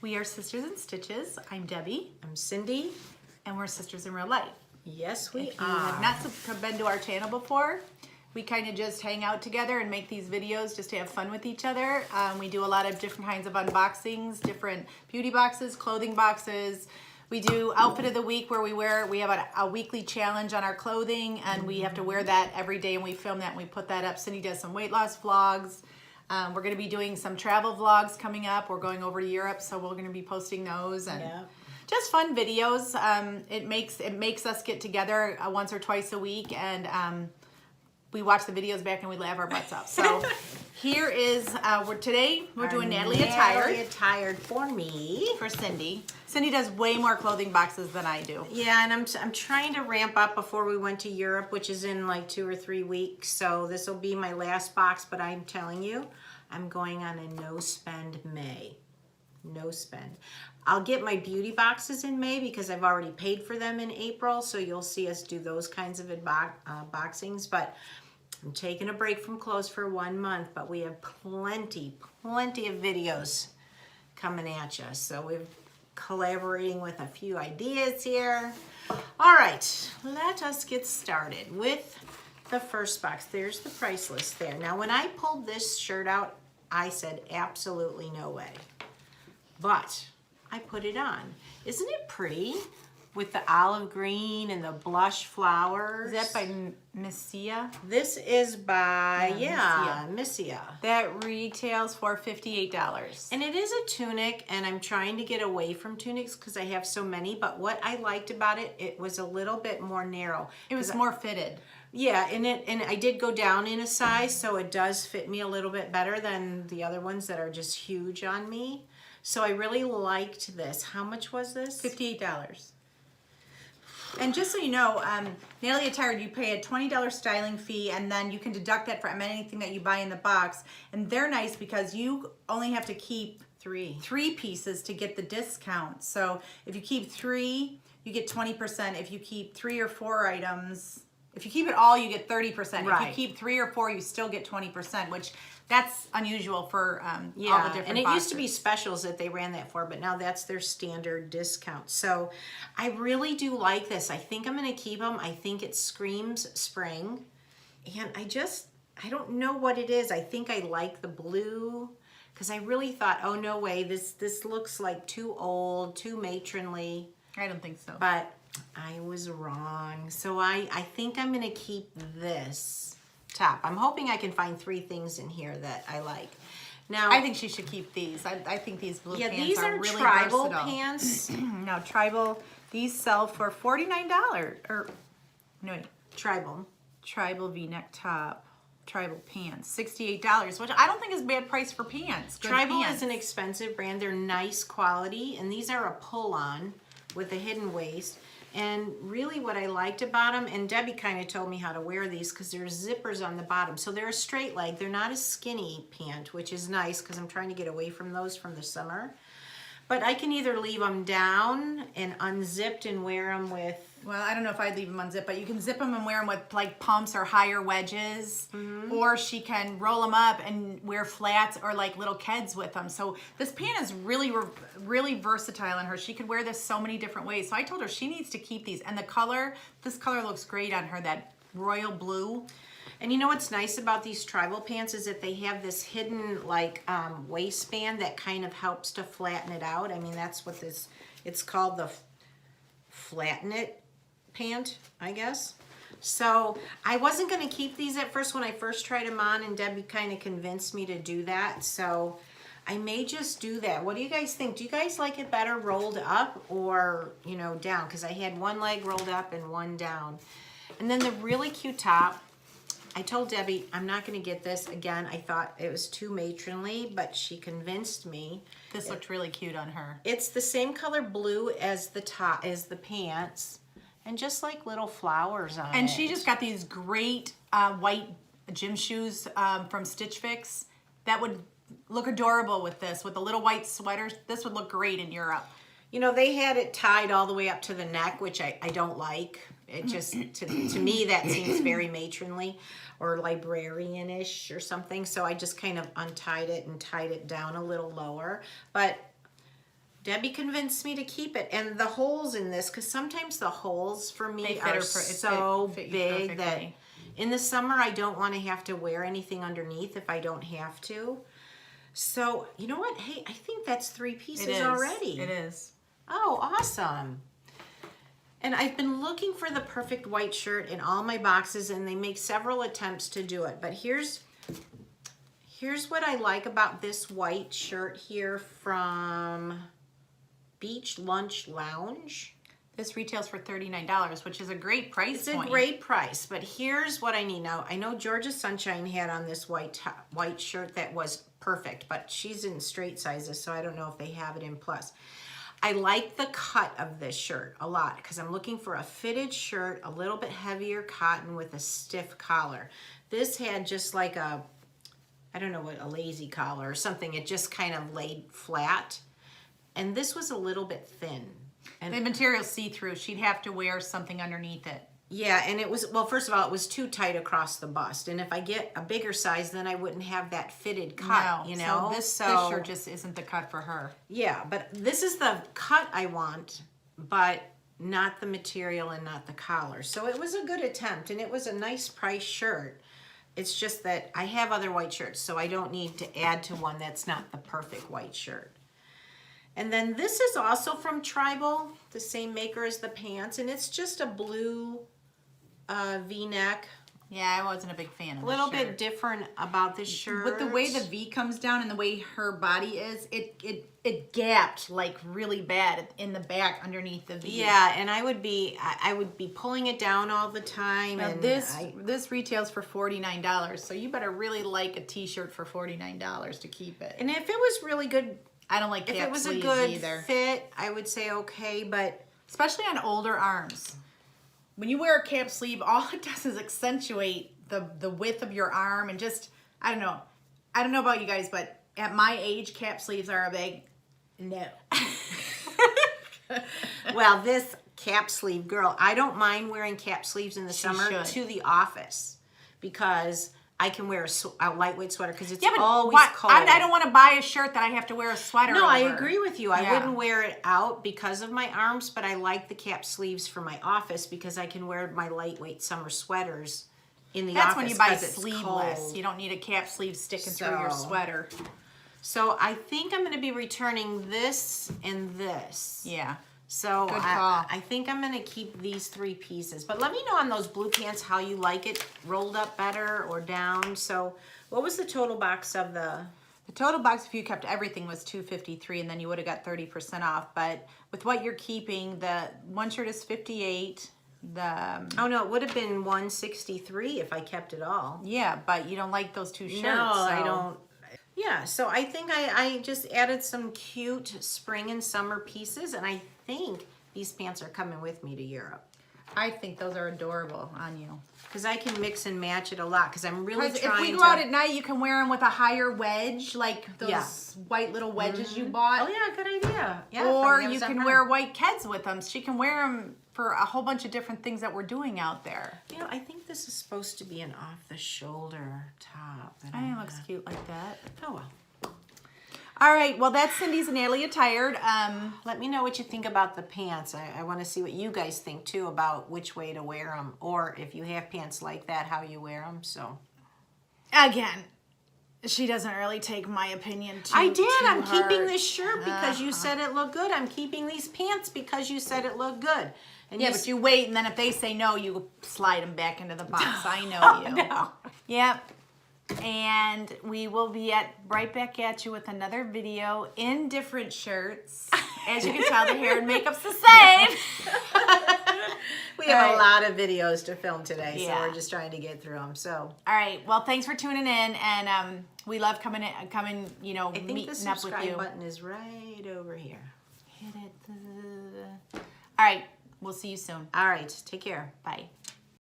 We are Sisters in Stitches. I'm Debbie. I'm Cindy. And we're sisters in real life. Yes, we If you are. have not been to our channel before, we kind of just hang out together and make these videos just to have fun with each other. We do a lot of different kinds of unboxings, different beauty boxes, clothing boxes. We do outfit of the week where we have a weekly challenge on our clothing, and we have to wear that every day, and we film that and we put that up. Cindy does some weight loss vlogs. We're going to be doing some travel vlogs coming up. We're going over to Europe, so we're going to be posting those and just fun videos. It makes us get together once or twice a week, and we watch the videos back and we laugh our butts off. So here is today we're doing Natalie Attired. Natalie Attired for me. For Cindy. Cindy does way more clothing boxes than I do. Yeah, and I'm trying to ramp up before we went to Europe, which is in like 2 or 3 weeks. So this will be my last box, but I'm telling you, I'm going on a no-spend May. No spend. I'll get my beauty boxes in May because I've already paid for them in April, so you'll see us do those kinds of boxings. But I'm taking a break from clothes for 1 month, but we have plenty of videos coming at you. So we're collaborating with a few ideas here. All right, let us get started with the first box. There's the price list there. Now, when I pulled this shirt out, I said absolutely no way. But I put it on. Isn't it pretty? With the olive green and the blush flowers. Is that by Missia? This is by, Missia. That retails for $58. And it is a tunic, and I'm trying to get away from tunics because I have so many, but what I liked about it, it was a little bit more narrow. It was more fitted. Yeah, and I did go down in a size, so it does fit me a little bit better than the other ones that are just huge on me. So I really liked this. How much was this? $58. And just so you know, Natalie Attired, you pay a $20 styling fee, and then you can deduct that from anything that you buy in the box. And they're nice because you only have to keep three pieces to get the discount. So if you keep 3, you get 20%. If you keep 3 or 4 items, if you keep it all, you get 30%. Right. If you keep 3 or 4, you still get 20%, which that's unusual for all the different and it boxes. used to be specials that they ran that for, but now that's their standard discount. So I really do like this. I think I'm going to keep them. I think it screams spring, and I don't know what it is. I think I like the blue because I really thought, oh no way, this looks like too old, too matronly. I don't think so. But I was wrong. So I think I'm going to keep this top. I'm hoping I can find 3 things in here that I like. Now, I think she should keep these. I think these blue pants these are really tribal versatile. pants. Now, tribal, these sell for $49. Or, no, wait. Tribal V-neck top. Tribal pants, $68, which I don't think is a bad price for pants. Good Tribal pants. is an expensive brand. They're nice quality, and these are a pull-on with a hidden waist. And really what I liked about them, and Debbie kind of told me how to wear these because there's zippers on the bottom. So they're a straight leg. They're not a skinny pant, which is nice because I'm trying to get away from those from the summer. But I can either leave them down and unzipped and wear them with... Well, I don't know if I'd leave them unzipped, but you can zip them and wear them with like pumps or higher wedges. Or she can roll them up and wear flats or like little kids with them. So this pant is really, really versatile in her. She could wear this so many different ways. So I told her she needs to keep these. And the color, this color looks great on her, that royal blue. And you know what's nice about these tribal pants is that they have this hidden like waistband that kind of helps to flatten it out. I mean, that's what it's called, the flatten it pant, I guess. So I wasn't going to keep these at first when I first tried them on, and Debbie kind of convinced me to do that. So I may just do that. What do you guys think? Do you guys like it better rolled up or, you know, down? Because I had one leg rolled up and one down. And then the really cute top, I told Debbie I'm not going to get this again. I thought it was too matronly, but she convinced me. This looked really cute on her. It's the same color blue as the top, as the pants, and just like little flowers on it. And she just got these great white gym shoes from Stitch Fix that would look adorable with this, with the little white sweaters. This would look great in Europe. You know, they had it tied all the way up to the neck, which I don't like. It just, to me, that seems very matronly or librarian-ish or something. So I just kind of untied it and tied it down a little lower. But Debbie convinced me to keep it. And the holes in this, because sometimes the holes for me They fit are her so fit you big that perfectly. in the summer I don't want to have to wear anything underneath if I don't have to. So, you know what? Hey, I think that's 3 pieces It is. already. It is. Oh, awesome. And I've been looking for the perfect white shirt in all my boxes, and they make several attempts to do it. But here's what I like about this white shirt here from Beach Lunch Lounge. This retails for $39, which is a great price It's point. a great price, but here's what I need now. I know Georgia Sunshine had on this white shirt that was perfect, but she's in straight sizes, so I don't know if they have it in plus. I like the cut of this shirt a lot because I'm looking for a fitted shirt, a little bit heavier cotton with a stiff collar. This had just like a, I don't know what, a lazy collar or something. It just kind of laid flat. And this was a little bit thin. And the material's see-through. She'd have to wear something underneath it. yeah, and it was, well, first of all, it was too tight across the bust. And if I get a bigger size, then I wouldn't have that fitted cut, No, you know? So this shirt just isn't the cut for her. Yeah, but this is the cut I want, but not the material and not the collar. So it was a good attempt, and it was a nice price shirt. It's just that I have other white shirts, so I don't need to add to one that's not the perfect white shirt. And then this is also from Tribal, the same maker as the pants, and it's just a blue V-neck. Yeah, I wasn't a big fan of A this little shirt. bit different about this shirt. With the way the V comes down and the way her body is, it gapped like really bad in the back underneath the V. Yeah, and I would be pulling it down all the time. Now And this retails for $49, so you better really like a t-shirt for $49 to keep it. and if it was really good, I don't like if cap it was a sleeves good either. fit, I would say okay, but Especially on older arms. When you wear a cap sleeve, all it does is accentuate the width of your arm and just, I don't know. I don't know about you guys, but at my age, cap sleeves are a big no. well, this cap sleeve girl, I don't mind wearing cap sleeves in the summer should. to the office because I can wear a lightweight sweater because it's Yeah, but always cold. I don't want to buy a shirt that I have to wear a sweater No, I over. agree with you. I Yeah. wouldn't wear it out because of my arms, but I like the cap sleeves for my office because I can wear my lightweight summer sweaters in the That's office. when you buy 'cause it's sleeveless. cold. You don't need a cap sleeve sticking through your So- sweater. So I think I'm going to be returning this and this. Yeah. So Good call. I think I'm going to keep these 3 pieces. But let me know on those blue pants how you like it, rolled up better or down. So what was the total box of the... The total box, if you kept everything, was $253, and then you would have got 30% off. But with what you're keeping, the one shirt is $58. Oh, no, it would have been $163 if I kept it all. Yeah, but you don't like those 2 shirts. No, I so- don't. Yeah, so I think I just added some cute spring and summer pieces, and I think these pants are coming with me to Europe. I think those are adorable on you. Because I can mix and match it a lot, because I'm really Because trying if we to... go out at night, you can wear them with a higher wedge, like those Yeah. white little wedges you bought. Oh, yeah, good idea. Yeah, Or from you Amazon can Prime. wear white Keds with them. She can wear them for a whole bunch of different things that we're doing out there. You know, I think this is supposed to be an off-the-shoulder top. I think it looks cute like that. Oh, well. All right, well, that's Cindy's and Natalie Attired. Let me know what you think about the pants. I want to see what you guys think, too, about which way to wear them. Or if you have pants like that, how you wear them. So Again, she doesn't really take my opinion too I did. to I'm keeping heart. this shirt because you said it looked good. I'm keeping these pants because you said it looked good. And Yeah, you but you wait, and then if they say no, you slide them back into the box. I know you. No. Yep. And we will be right back at you with another video in different shirts. As you can tell, the hair and makeup's the same. We have All a right. lot of videos to film today, so Yeah. we're just trying to get through them. So All right. Well, thanks for tuning in, and we love coming, you know, I think the meeting up with subscribe you. button is right over here. Hit it. All right. We'll see you soon. All right, take care. Bye.